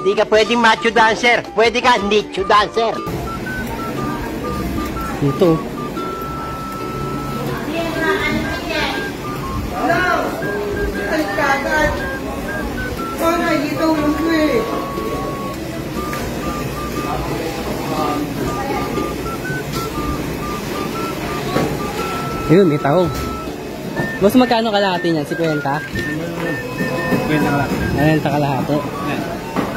Hindi ka pwedeng macho dancer. Pwede ka nicho dancer. Ito. Hello! Ay, kagad! Sana, dito lang ko eh. Yun, may taong. Boss, magkano kalahati niyan? 50? 20 kalahati. 90 kalahati.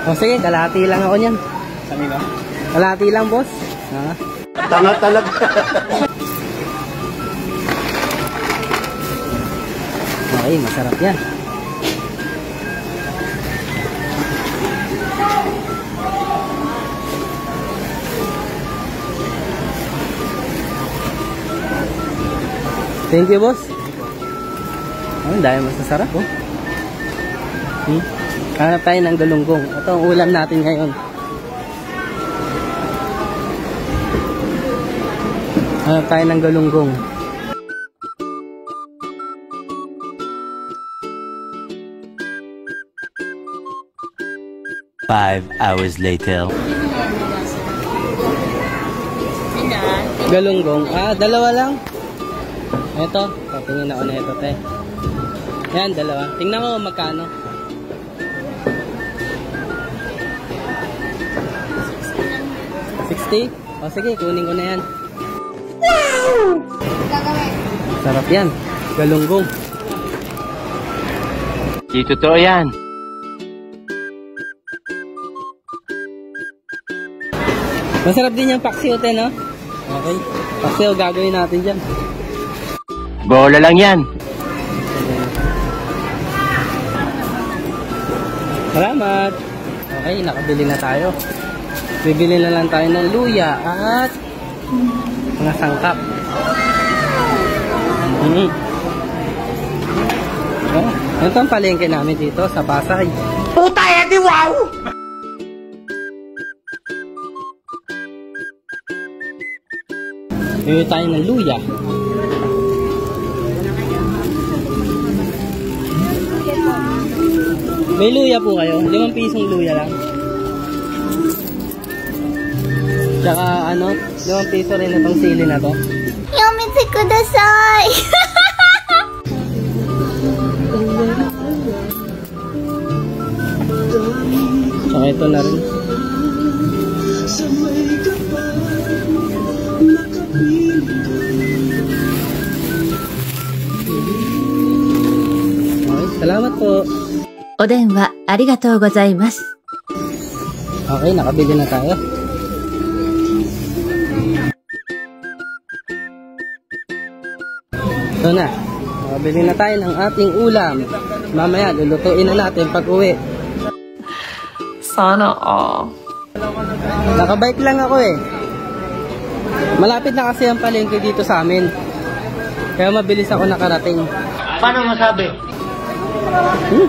O sige, kalahati lang ako niyan. Saan ba? Kalahati lang, boss. Ha? Tanga talaga. Okay, masarap yan. Thank you, boss. Oh, dahil masasarap, oh. Hanap tayo ng galunggong. Ito ang ulam natin ngayon. Hanap tayo ng galunggong. Five hours later. Galunggong. Ah, dalawa lang. Ito. Patingin ako na ito, te. Yan, dalawa. Tingnan mo magkano. 60? O sige, kunin ko na yan. Wow! Sarap yan. Galunggong. Di totoo yan. Masarap din yung paksiw, te, no? Okay. Paksiw, gagawin natin dyan. Bola lang yan. Salamat. Okay, nakabili na tayo. Bibili na lang tayo ng luya at mga sangkap. Oh, ito ang palengke namin dito sa Pasay. Puta edi wow! Bibili tayo ng luya. May luya po kayo? 5 pisong luya lang. Tsaka ano, 5 piso rin na tong sili na to. Yumite kudasai! Tsaka ito na rin. Okay, salamat po. お電話ありがとうございます。 Okay, nakabili na tayo. Ito na. Nakabili na tayo ng ating ulam. Mamaya, lulutuin na natin pag uwi. Sana all. Nakabike lang ako eh. Malapit na kasi ang palengke dito sa amin. Kaya mabilis ako nakarating. Paano masabi?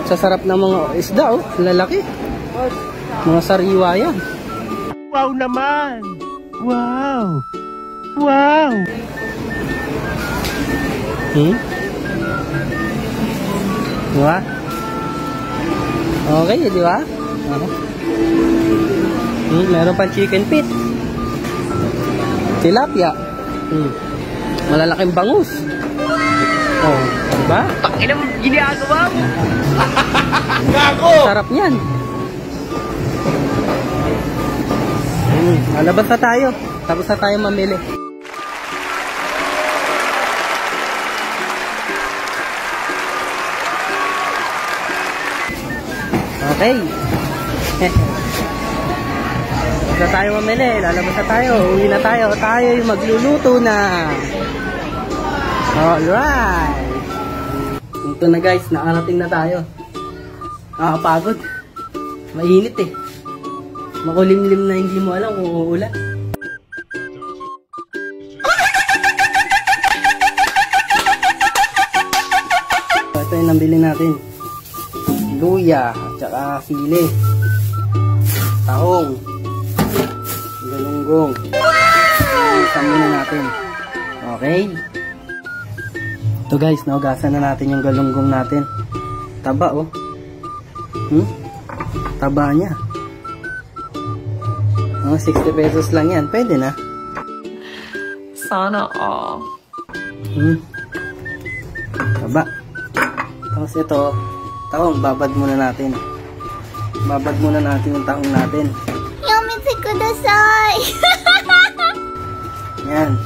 Sasarap ng mga isda, oh. Lalaki. Mga sariwa yan. Wow naman! Wow! Wow! Diba? Okay, di ba? Meron pang chicken feet. Tilapia. Malalaking bangus. Oh, diba? Pakina mo ginagawa mo! Gago! Sarap yan. Alabas na tayo. Tapos na tayo mamili. Okay. Tapos na tayo mamili. Lalabas na tayo. Uwi na tayo. Tayo yung magluluto na. Alright. Ito na guys. Nakarating na tayo. Nakakapagod. Mainit eh. Makulimlim na hindi mo alam kung uulan. Ito yung nabili natin. Luya, at saka sili. Tahong. Galunggong. Wow! Muna natin. Okay. Ito guys, naugasan na natin yung galunggong natin. Taba oh. Taba niya. Oh, 60 pesos lang yan. Pwede na. Sana all. Baba. Tapos ito, tahong, babad muna natin. Babad muna natin yung tahong natin. Yomite kudasai! Yan.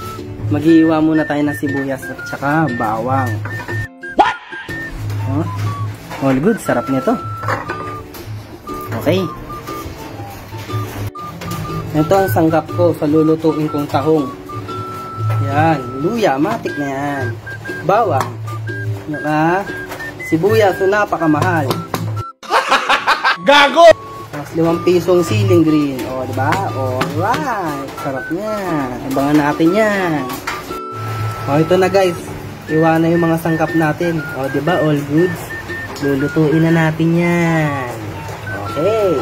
Maghihiwa muna tayo ng sibuyas at saka bawang. What? Oh, all good. Sarap nito. Okay. Ito ang sanggap ko sa lulutuin kong tahong. Yan. Luya. Matik na yan. Bawang. Naka sibuyas. So napakamahal. Gago! Tapos 5 pisong siling green. O, diba? Alright. Sarap niyan. Abangan natin yan. O, ito na guys. Iwa na yung mga sangkap natin. O, diba? All goods. Lulutuin na natin yan. Okay.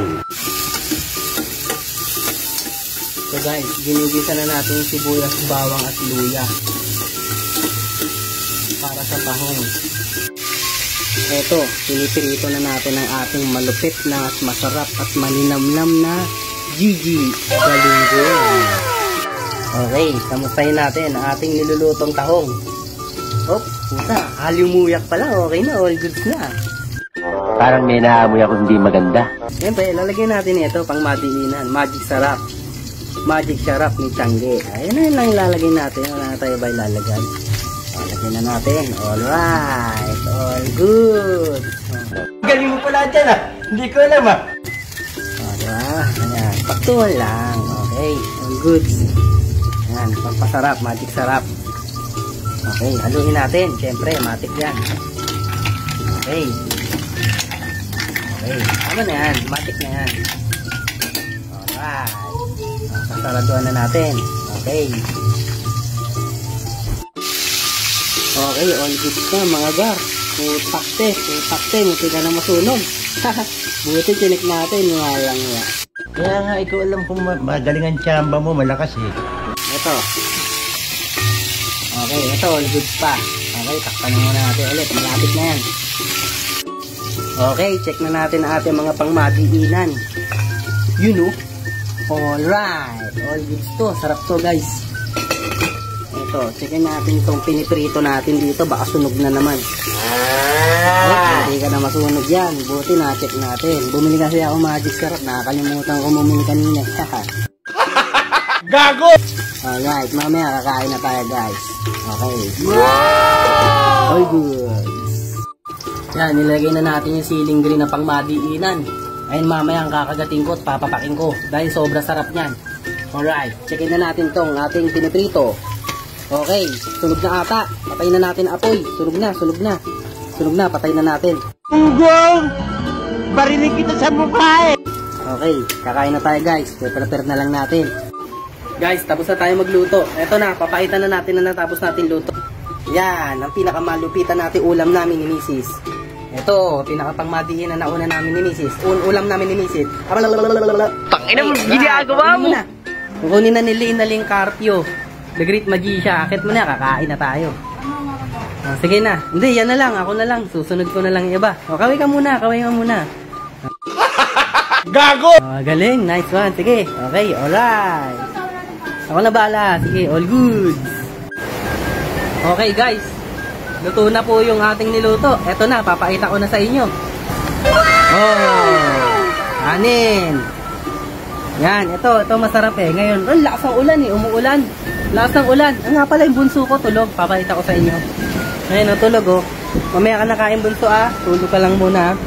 So guys, ginigisa na natin yung sibuyas, bawang at luya. Para sa tahong. Ito, pinipirito na natin ang ating malupit na at masarap at malinamnam na Gigi Galunggo. Okay, kamustahin natin ang ating nilulutong tahong. Oh, puta, halimuyak pala. Okay na, all goods na. Parang may naamoy ako hindi maganda. Siyempre, lalagyan natin ito pang madiinan. Magic sarap. Magic sarap ni Tiangge. Ayan na lang ilalagay natin. Wala na tayo ba ilalagay? Lagyan na natin. Alright. All good. Galing mo pala dyan ah. Hindi ko alam ah. Diba? Ayan. Paktuhan lang. Okay. All good. Ayan. Pampasarap. Magic sarap. Okay. Haluin natin. Siyempre, matik yan. Okay. Okay. Tama na yan. Matik na yan. Alright. Pasaraduan na natin. Okay. Okay, all good na mga gar. Putakte, muti ka na masunog. Buti tinik natin, walang nga. Kaya nga, ikaw alam kung magaling ang tsamba mo, malakas eh. Ito. Okay, ito, all good pa. Okay, takpan na muna natin ulit. Malapit na yan. Okay, check na natin ang ating mga pangmadiinan. You know? Alright, all good to. Sarap to guys. Ito, checkin natin itong piniprito natin dito. Baka sunog na naman. Hindi ka na masunog yan. Buti na-check natin. Bumili kasi ako magic sarap. Nakakalimutan ko bumili kanina. Gago! Alright, mamaya kakain na tayo guys. Okay. All good. Yan, nilagay na natin yung siling green na pangmadiinan. Ayun, mamaya ang kakagating ko at papapaking ko. Dahil sobra sarap niyan. Alright, checkin na natin tong ating piniprito. Okay, sunog na ata. Patayin na natin apoy. Sunog na. Sunog na, patay na natin. Unggong! Barinig kita sa mukha eh! Okay, kakain na tayo guys. Prepare na lang natin. Guys, tapos na tayo magluto. Eto na, papaitan na natin na natapos natin luto. Yan, ang pinakamalupitan natin ulam namin ni Mrs. Ito, pinakapangmadiin na nauna namin ni Mrs. Ulam namin ni Mrs. Tangina mo, ginagawa mo! Kukunin na niling Carpio. The Great Magician. Akit mo na, kakain na tayo. Sige na. Hindi, yan na lang. Ako na lang. Susunod ko na lang yung iba. Kaway ka muna. Gago! Galing. Nice one. Sige. Okay, alright. Ako na bahala. Sige, all good. Okay guys. Luto na po yung ating niluto. Eto na, papakita ko na sa inyo. Oh! Anin! Yan, ito masarap eh. Ngayon, lakas ng ulan eh. Umuulan. Lakas ng ulan. Nga pala yung bunso ko, tulog. Papakita ko sa inyo. Ngayon, tulog oh. Mamaya ka nakain bunso ah. Tulog ka lang muna.